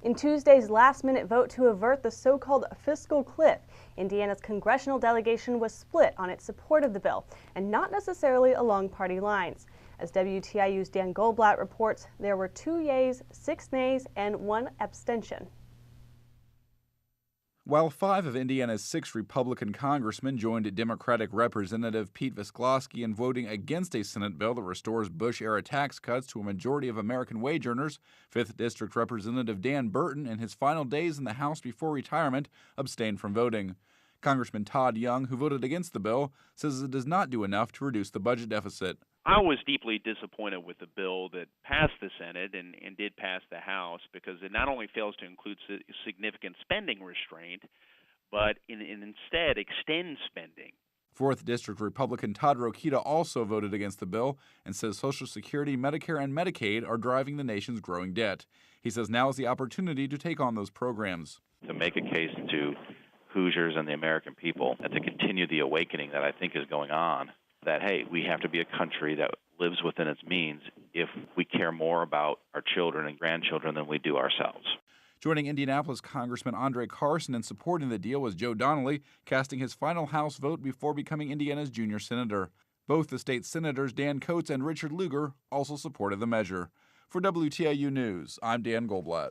In Tuesday's last-minute vote to avert the so-called fiscal cliff, Indiana's congressional delegation was split on its support of the bill, and not necessarily along party lines. As WTIU's Dan Goldblatt reports, there were 2 yeas, 6 nays, and 1 abstention. While 5 of Indiana's 6 Republican congressmen joined Democratic Representative Pete Fiscal in voting against a Senate bill that restores Bush-era tax cuts to a majority of American wage earners, 5th District Representative Dan Burton, in his final days in the House before retirement, abstained from voting. Congressman Todd Young, who voted against the bill, says it does not do enough to reduce the budget deficit. I was deeply disappointed with the bill that passed the Senate and did pass the House, because it not only fails to include significant spending restraint, but instead extends spending. 4th District Republican Todd Rokita also voted against the bill and says Social Security, Medicare, and Medicaid are driving the nation's growing debt. He says now is the opportunity to take on those programs. To make a case to Hoosiers and the American people and to continue the awakening that I think is going on, that, hey, we have to be a country that lives within its means if we care more about our children and grandchildren than we do ourselves. Joining Indianapolis Congressman Andre Carson in supporting the deal was Joe Donnelly, casting his final House vote before becoming Indiana's junior senator. Both the state senators Dan Coates and Richard Lugar also supported the measure. For WTIU News, I'm Dan Goldblatt.